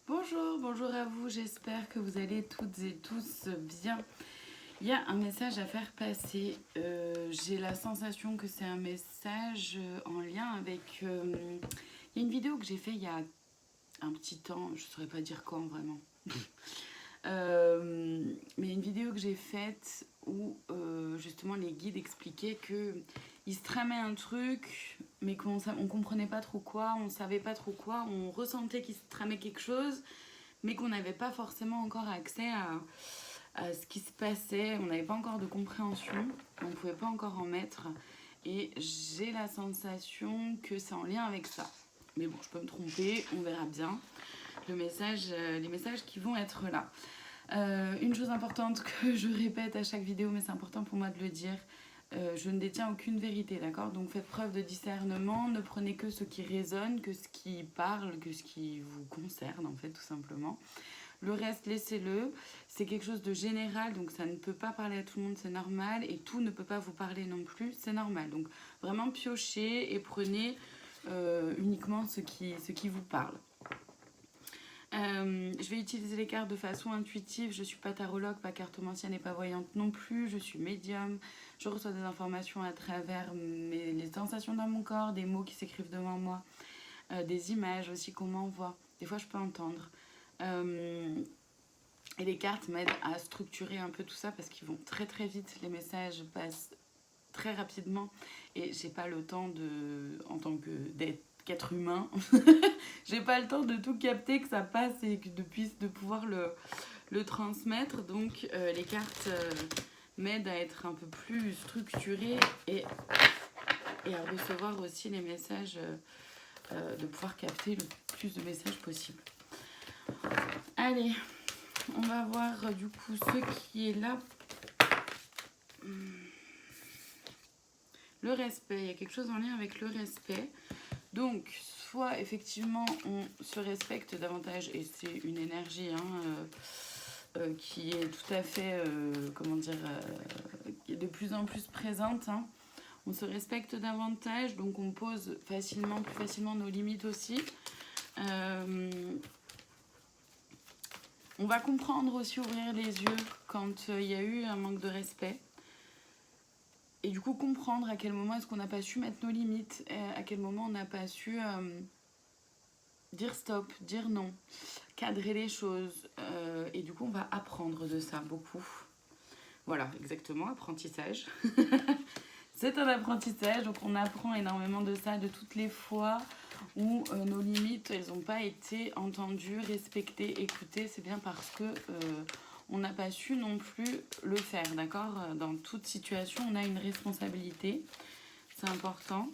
Bonjour, bonjour à vous, j'espère que vous allez toutes et tous bien. Il y a un message à faire passer. J'ai la sensation que c'est un message en lien avec... il y a une vidéo que j'ai fait il y a un petit temps, je ne saurais pas dire quand vraiment. Mais une vidéo que j'ai faite où justement les guides expliquaient qu'ils se tramaient un truc, mais qu'on ne comprenait pas trop quoi, on savait pas trop quoi, on ressentait qu'ils se tramaient quelque chose, mais qu'on n'avait pas forcément encore accès à ce qui se passait, on n'avait pas encore de compréhension, on ne pouvait pas encore en mettre, et j'ai la sensation que c'est en lien avec ça. Mais bon, je peux me tromper, on verra bien les messages qui vont être là. Une chose importante que je répète à chaque vidéo, mais c'est important pour moi de le dire, je ne détiens aucune vérité, d'accord? Donc faites preuve de discernement, ne prenez que ce qui résonne, que ce qui parle, que ce qui vous concerne, en fait, tout simplement. Le reste, laissez-le. C'est quelque chose de général, donc ça ne peut pas parler à tout le monde, c'est normal, et tout ne peut pas vous parler non plus, c'est normal. Donc vraiment piochez et prenez uniquement ce qui vous parle. Je vais utiliser les cartes de façon intuitive. Je ne suis pas tarologue, pas cartomancienne et pas voyante non plus. Je suis médium. Je reçois des informations à travers les sensations dans mon corps, des mots qui s'écrivent devant moi, des images aussi qu'on m'envoie. Des fois, je peux entendre. Et les cartes m'aident à structurer un peu tout ça parce qu'ils vont très très vite. Les messages passent très rapidement et j'ai pas le temps en tant qu'être humain, j'ai pas le temps de tout capter, que ça passe et de pouvoir le transmettre. Donc les cartes m'aident à être un peu plus structurée et à recevoir aussi les messages, de pouvoir capter le plus de messages possible. Allez, on va voir du coup ce qui est là. Le respect, il y a quelque chose en lien avec le respect. Donc, soit effectivement on se respecte davantage, et c'est une énergie qui est tout à fait, qui est de plus en plus présente. On se respecte davantage, donc on pose plus facilement nos limites aussi. On va comprendre aussi, ouvrir les yeux quand il y a eu un manque de respect. Et du coup, comprendre à quel moment est-ce qu'on n'a pas su mettre nos limites, à quel moment on n'a pas su dire stop, dire non, cadrer les choses. Et du coup, on va apprendre de ça beaucoup. Voilà, exactement, apprentissage. C'est un apprentissage, donc on apprend énormément de ça, de toutes les fois où nos limites, elles n'ont pas été entendues, respectées, écoutées. C'est bien parce que on n'a pas su non plus le faire, d'accord? Dans toute situation, on a une responsabilité. C'est important.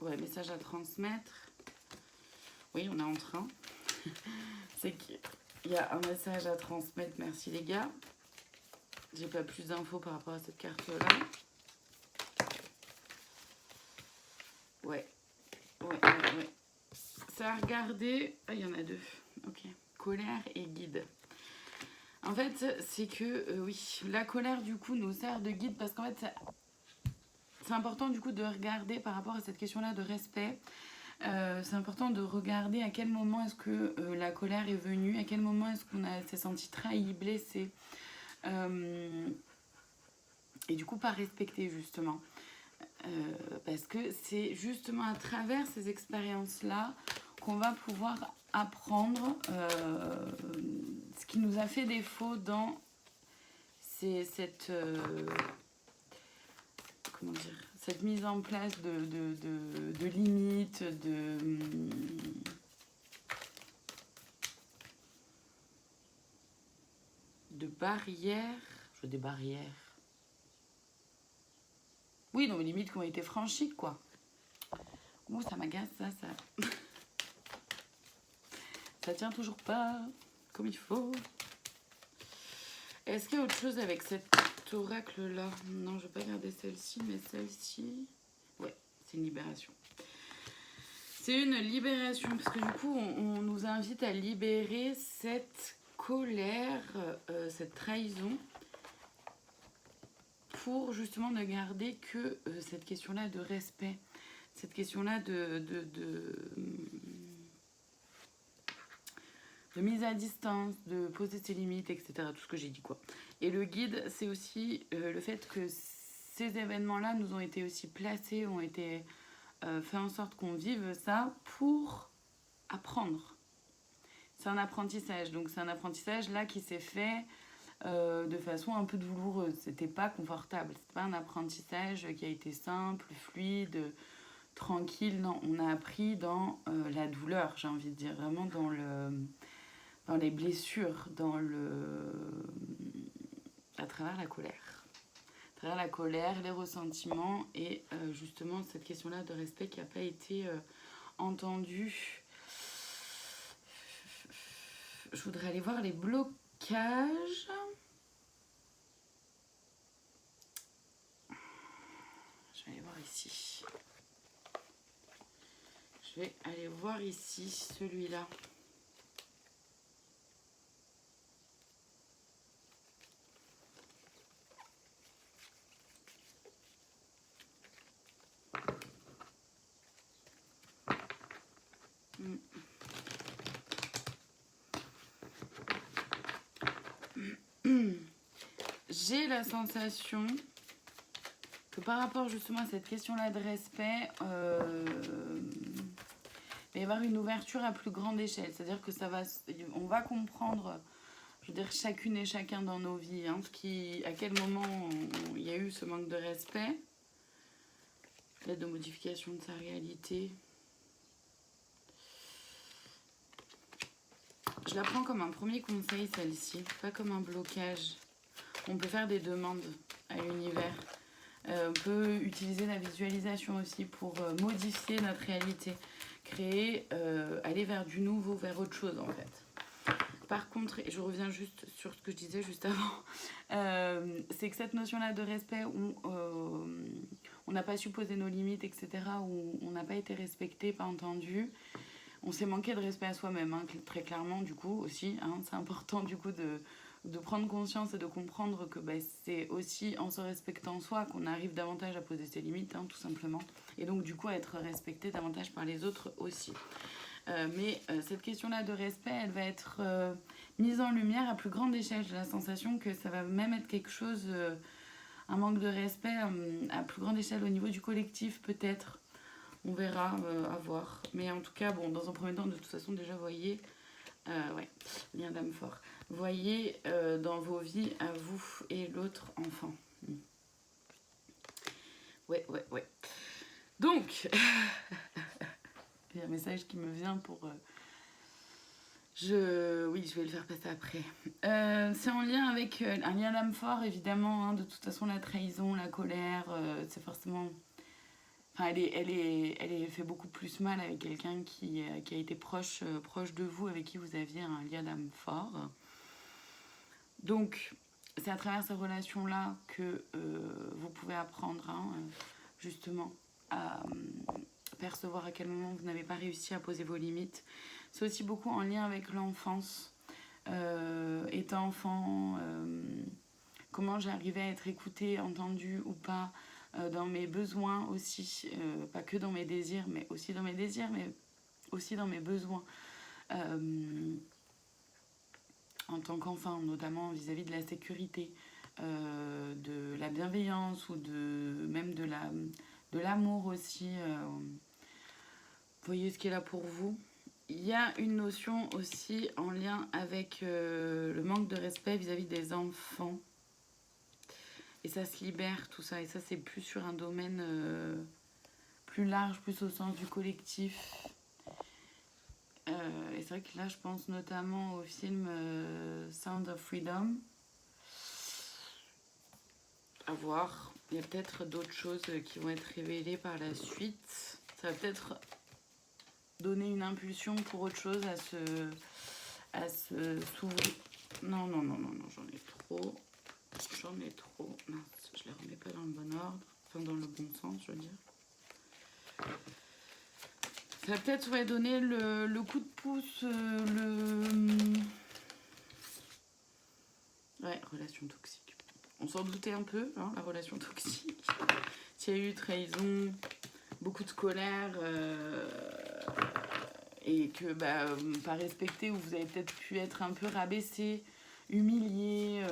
Ouais, message à transmettre. Oui, on est en train. C'est qu'il y a un message à transmettre. Merci les gars. J'ai pas plus d'infos par rapport à cette carte-là. Ouais. Ça a regardé. Ah, il y en a deux. Ok. Colère et guide. En fait, c'est que, oui, la colère, du coup, nous sert de guide parce qu'en fait, c'est important, du coup, de regarder par rapport à cette question-là de respect. C'est important de regarder à quel moment est-ce que la colère est venue, à quel moment est-ce qu'on s'est senti trahi, blessé. Et du coup, pas respecté, justement. Parce que c'est justement à travers ces expériences-là qu'on va pouvoir apprendre ce qui nous a fait défaut dans cette mise en place de limites, de barrières. Je veux des barrières. Oui, donc les limites qui ont été franchies, quoi. Ouh, ça m'agace, ça. Ça tient toujours pas comme il faut. Est-ce qu'il y a autre chose avec cet oracle-là? Non, je vais pas garder celle-ci, mais celle-ci... Ouais, c'est une libération. C'est une libération, parce que du coup, on nous invite à libérer cette colère, cette trahison, pour justement ne garder que cette question-là de respect, cette question-là de mise à distance, de poser ses limites, etc. Tout ce que j'ai dit, quoi. Et le guide, c'est aussi le fait que ces événements-là nous ont été aussi placés, ont été fait en sorte qu'on vive ça pour apprendre. C'est un apprentissage, donc c'est un apprentissage là qui s'est fait de façon un peu douloureuse. C'était pas confortable, c'était pas un apprentissage qui a été simple, fluide, tranquille. Non, on a appris dans la douleur, j'ai envie de dire, vraiment dans les blessures, à travers la colère. À travers la colère, les ressentiments et justement cette question-là de respect qui n'a pas été entendue. Je voudrais aller voir les blocages. Je vais aller voir ici. Je vais aller voir ici celui-là. J'ai la sensation que par rapport justement à cette question-là de respect, il va y avoir une ouverture à plus grande échelle. C'est-à-dire que on va comprendre, je veux dire, chacune et chacun dans nos vies, hein, à quel moment il y a eu ce manque de respect, l'aide de modification de sa réalité. Je la prends comme un premier conseil, celle-ci, pas comme un blocage. On peut faire des demandes à l'univers. On peut utiliser la visualisation aussi pour modifier notre réalité, créer, aller vers du nouveau, vers autre chose en fait. Par contre, et je reviens juste sur ce que je disais juste avant, c'est que cette notion-là de respect où on n'a pas su poser nos limites, etc., où on n'a pas été respecté, pas entendu, on s'est manqué de respect à soi-même, hein, très clairement, du coup, aussi. Hein, c'est important, du coup, de prendre conscience et de comprendre que c'est aussi en se respectant soi qu'on arrive davantage à poser ses limites, hein, tout simplement. Et donc, du coup, à être respecté davantage par les autres aussi. Mais cette question-là de respect, elle va être mise en lumière à plus grande échelle. J'ai la sensation que ça va même être quelque chose, un manque de respect à plus grande échelle au niveau du collectif, peut-être. On verra, à voir. Mais en tout cas, bon, dans un premier temps, de toute façon, déjà, voyez, ouais, lien d'âme fort. Voyez dans vos vies, à vous et l'autre enfant. Ouais. Donc, il y a un message qui me vient pour... Oui, je vais le faire passer après. C'est en lien avec un lien d'âme fort, évidemment. Hein, de toute façon, la trahison, la colère, c'est forcément... Enfin, elle est fait beaucoup plus mal avec quelqu'un qui a été proche de vous, avec qui vous aviez un lien d'âme fort. Donc, c'est à travers ces relations-là que vous pouvez apprendre, hein, justement, à percevoir à quel moment vous n'avez pas réussi à poser vos limites. C'est aussi beaucoup en lien avec l'enfance. Étant enfant, comment j'arrivais à être écoutée, entendue ou pas, dans mes besoins aussi, pas que dans mes désirs, mais aussi dans mes désirs, mais aussi dans mes besoins. En tant qu'enfant, notamment vis-à-vis de la sécurité, de la bienveillance ou même de l'amour aussi. Voyez ce qui est là pour vous. Il y a une notion aussi en lien avec le manque de respect vis-à-vis des enfants. Et ça se libère, tout ça. Et ça, c'est plus sur un domaine plus large, plus au sens du collectif. Et c'est vrai que là, je pense notamment au film Sound of Freedom. À voir. Il y a peut-être d'autres choses qui vont être révélées par la suite. Ça va peut-être donner une impulsion pour autre chose à se s'ouvrir. Non, j'en ai trop. Mince, je les remets pas dans le bon ordre. Enfin, dans le bon sens, je veux dire. Ça va peut-être donner le coup de pouce, Ouais, relation toxique. On s'en doutait un peu, hein, la relation toxique. S'il y a eu trahison, beaucoup de colère, et que pas respecté, ou vous avez peut-être pu être un peu rabaissé, humilié,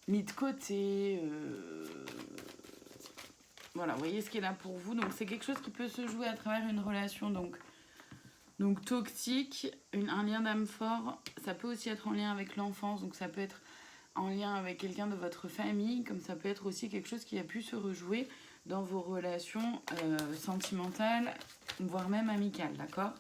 mis de côté. Voilà, vous voyez ce qui est là pour vous. Donc c'est quelque chose qui peut se jouer à travers une relation donc toxique, un lien d'âme fort. Ça peut aussi être en lien avec l'enfance, donc ça peut être en lien avec quelqu'un de votre famille, comme ça peut être aussi quelque chose qui a pu se rejouer dans vos relations sentimentales, voire même amicales, d'accord?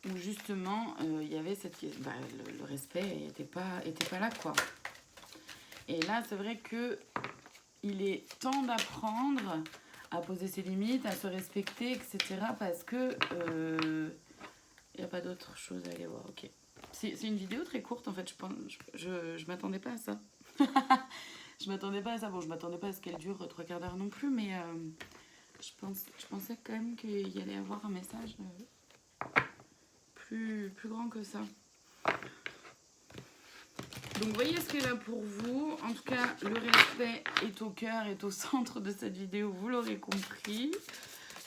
Où justement, il y avait le respect était pas là, quoi. Et là, c'est vrai que il est temps d'apprendre à poser ses limites, à se respecter, etc. Parce que il n'y a pas d'autre chose à aller voir, ok. C'est une vidéo très courte en fait, je m'attendais pas à ça. Je m'attendais pas à ça, bon je m'attendais pas à ce qu'elle dure 3/4 d'heure non plus, mais je pensais quand même qu'il y allait avoir un message plus grand que ça. Donc voyez ce qui est là pour vous. En tout cas, le respect est au cœur, est au centre de cette vidéo, vous l'aurez compris.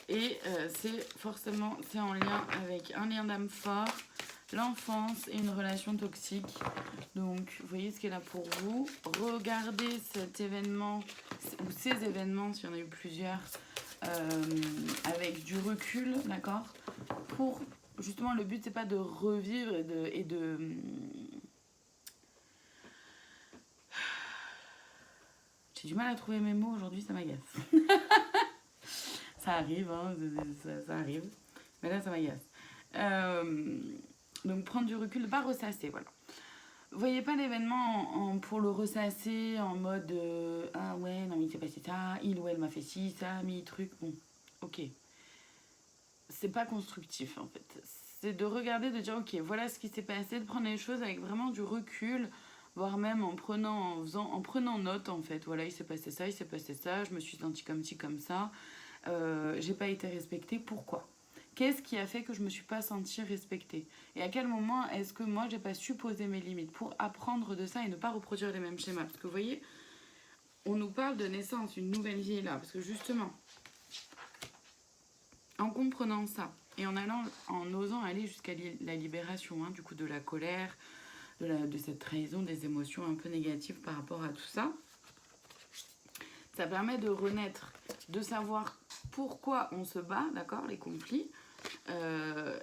Et c'est en lien avec un lien d'âme fort, l'enfance et une relation toxique. Donc, vous voyez ce qui est là pour vous. Regardez cet événement, ou ces événements, s'il y en a eu plusieurs, avec du recul, d'accord? Pour, justement, le but, c'est pas de revivre et de J'ai du mal à trouver mes mots aujourd'hui, ça m'agace. Ça arrive, hein, ça arrive. Mais là, ça m'agace. Donc, prendre du recul, ne pas ressasser, voilà. Voyez pas l'événement pour le ressasser en mode ah ouais, non, mais il s'est passé ça, il ou elle m'a fait ci, ça, mis truc. Bon, ok. C'est pas constructif, en fait. C'est de regarder, de dire ok, voilà ce qui s'est passé, de prendre les choses avec vraiment du recul, voire même en prenant note, en fait. Voilà, il s'est passé ça, je me suis sentie comme ci, comme ça. J'ai pas été respectée, pourquoi? Qu'est-ce qui a fait que je me suis pas sentie respectée? Et à quel moment est-ce que moi j'ai pas su poser mes limites pour apprendre de ça et ne pas reproduire les mêmes schémas? Parce que vous voyez, on nous parle de naissance, une nouvelle vie est là, parce que justement, en comprenant ça et en osant aller jusqu'à la libération, hein, du coup de la colère, de cette trahison, des émotions un peu négatives par rapport à tout ça, ça permet de renaître, de savoir pourquoi on se bat, d'accord, les conflits,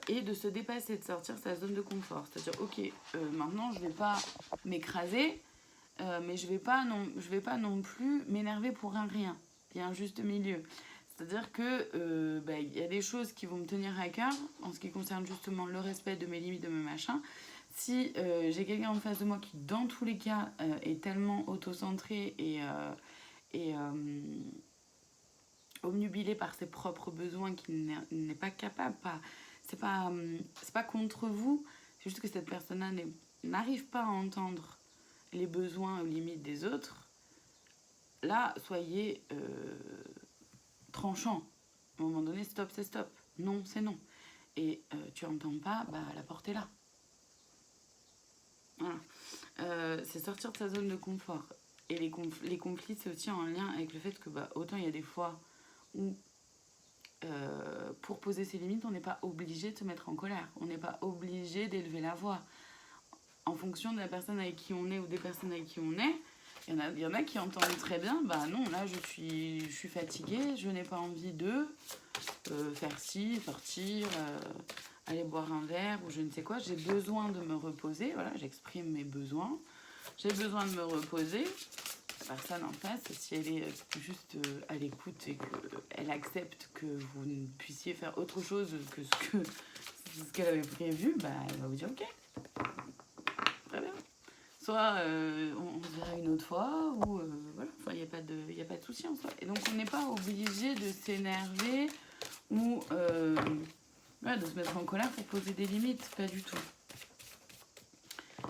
et de se dépasser, de sortir sa zone de confort. C'est-à-dire, ok, maintenant je vais pas m'écraser, mais je vais pas non plus m'énerver pour un rien. Il y a un juste milieu. C'est-à-dire que y a des choses qui vont me tenir à cœur en ce qui concerne justement le respect de mes limites, de mes machins. Si j'ai quelqu'un en face de moi qui, dans tous les cas, est tellement autocentré et obnubilé par ses propres besoins qu'il n'est pas capable, c'est pas contre vous, c'est juste que cette personne-là n'arrive pas à entendre les besoins aux limites des autres. Là, soyez tranchant. À un moment donné, stop, c'est stop. Non, c'est non. Et tu entends pas, la porte est là. Voilà. C'est sortir de sa zone de confort. Et les conflits, c'est aussi en lien avec le fait que autant il y a des fois où pour poser ses limites, on n'est pas obligé de se mettre en colère. On n'est pas obligé d'élever la voix. En fonction de la personne avec qui on est ou des personnes avec qui on est, il y en a qui entendent très bien, non, là je suis fatiguée, je n'ai pas envie de faire ci, sortir, aller boire un verre ou je ne sais quoi, j'ai besoin de me reposer, voilà, j'exprime mes besoins, j'ai besoin de me reposer. La personne en face, si elle est juste à l'écoute et qu'elle accepte que vous ne puissiez faire autre chose que ce qu'elle avait prévu, elle va vous dire ok, très bien. Soit on se verra une autre fois, ou voilà, enfin, il n'y a pas de souci en soi. Et donc on n'est pas obligé de s'énerver ou de se mettre en colère pour poser des limites, pas du tout.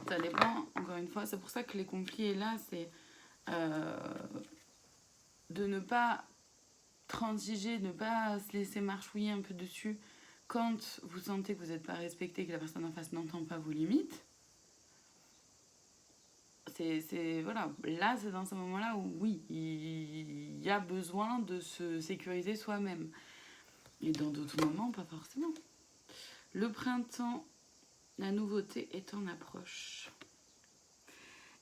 Ça dépend, encore une fois, c'est pour ça que les conflits est là, c'est de ne pas transiger, de ne pas se laisser marchouiller un peu dessus quand vous sentez que vous n'êtes pas respecté, que la personne en face n'entend pas vos limites. Voilà, là c'est dans ce moment-là où oui, il y a besoin de se sécuriser soi-même. Et dans d'autres moments, pas forcément. Le printemps, la nouveauté est en approche.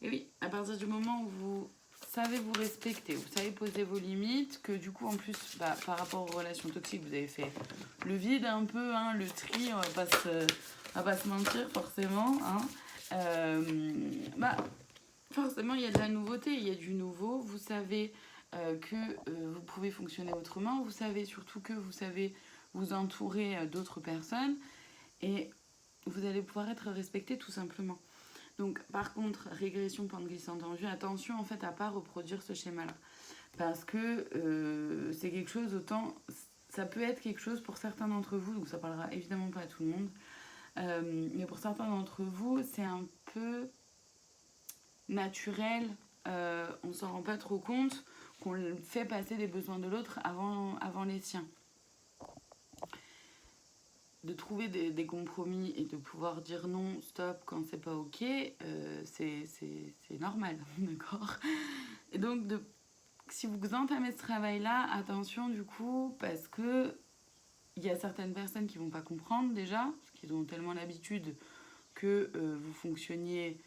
Et oui, à partir du moment où vous savez vous respecter, vous savez poser vos limites, que du coup en plus par rapport aux relations toxiques, vous avez fait le vide un peu, hein, le tri, on va pas se mentir forcément. Hein. Forcément il y a de la nouveauté, il y a du nouveau, vous savez que vous pouvez fonctionner autrement, vous savez surtout que vous savez vous entourer d'autres personnes et vous allez pouvoir être respecté tout simplement. Donc, par contre, régression, pente glissante en vue, attention en fait à pas reproduire ce schéma-là. Parce que c'est quelque chose, autant, ça peut être quelque chose pour certains d'entre vous, donc ça parlera évidemment pas à tout le monde, mais pour certains d'entre vous, c'est un peu naturel, on s'en rend pas trop compte, qu'on fait passer les besoins de l'autre avant les siens. De trouver des compromis et de pouvoir dire non, stop, quand c'est pas ok, c'est normal, d'accord. Et donc, si vous entamez ce travail-là, attention du coup, parce que il y a certaines personnes qui vont pas comprendre déjà, parce qu'ils ont tellement l'habitude que vous fonctionniez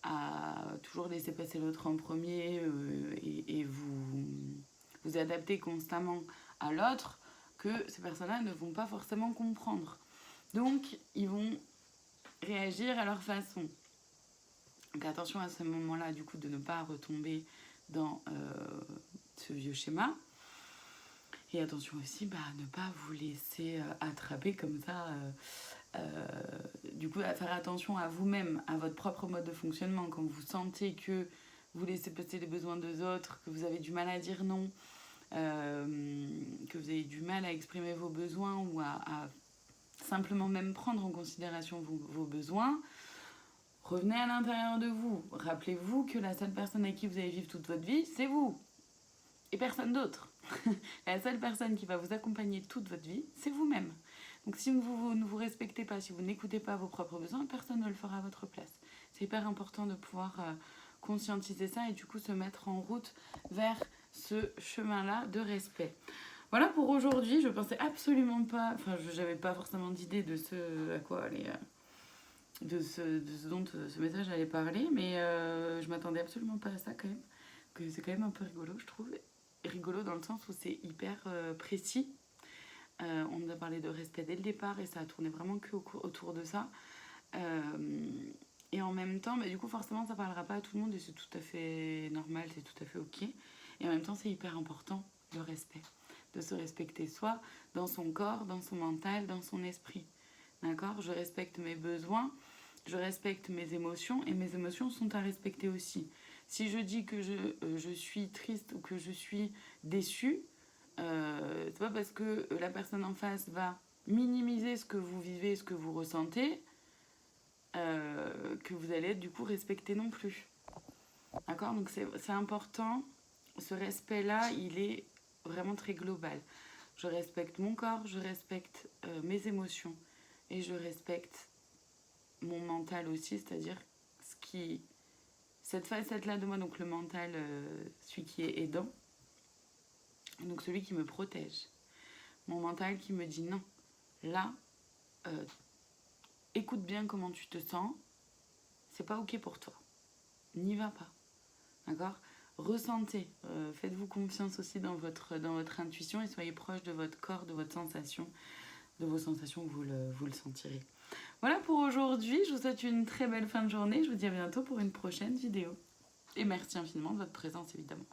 à toujours laisser passer l'autre en premier et vous adaptez constamment à l'autre, que ces personnes-là ne vont pas forcément comprendre. Donc, ils vont réagir à leur façon. Donc, attention à ce moment-là, du coup, de ne pas retomber dans ce vieux schéma. Et attention aussi à ne pas vous laisser attraper comme ça. Du coup, à faire attention à vous-même, à votre propre mode de fonctionnement. Quand vous sentez que vous laissez passer les besoins des autres, que vous avez du mal à dire non, que vous avez du mal à exprimer vos besoins ou à simplement même prendre en considération vos besoins, revenez à l'intérieur de vous. Rappelez-vous que la seule personne avec qui vous allez vivre toute votre vie, c'est vous. Et personne d'autre. La seule personne qui va vous accompagner toute votre vie, c'est vous-même. Donc si vous ne vous respectez pas, si vous n'écoutez pas vos propres besoins, personne ne le fera à votre place. C'est hyper important de pouvoir conscientiser ça et du coup se mettre en route vers ce chemin-là de respect. Voilà pour aujourd'hui, je pensais absolument pas, enfin j'avais pas forcément d'idée de ce à quoi aller, de ce dont ce message allait parler, mais je m'attendais absolument pas à ça quand même, que c'est quand même un peu rigolo je trouve, rigolo dans le sens où c'est hyper précis, on nous a parlé de respect dès le départ et ça a tourné vraiment que autour de ça, et en même temps, du coup forcément ça parlera pas à tout le monde et c'est tout à fait normal, c'est tout à fait ok, et en même temps c'est hyper important le respect. De se respecter soi, dans son corps, dans son mental, dans son esprit. D'accord ? Je respecte mes besoins, je respecte mes émotions et mes émotions sont à respecter aussi. Si je dis que je suis triste ou que je suis déçue, c'est pas parce que la personne en face va minimiser ce que vous vivez, ce que vous ressentez, que vous allez être du coup respecté non plus. D'accord ? Donc c'est important. Ce respect-là, il est vraiment très global. Je respecte mon corps, je respecte mes émotions et je respecte mon mental aussi, c'est-à-dire cette facette-là de moi, donc le mental, celui qui est aidant, donc celui qui me protège. Mon mental qui me dit non, là, écoute bien comment tu te sens, c'est pas ok pour toi, n'y va pas, d'accord ? Ressentez, faites-vous confiance aussi dans votre intuition et soyez proche de votre corps, de votre sensation, de vos sensations, vous le sentirez. Voilà pour aujourd'hui, je vous souhaite une très belle fin de journée, je vous dis à bientôt pour une prochaine vidéo. Et merci infiniment de votre présence évidemment.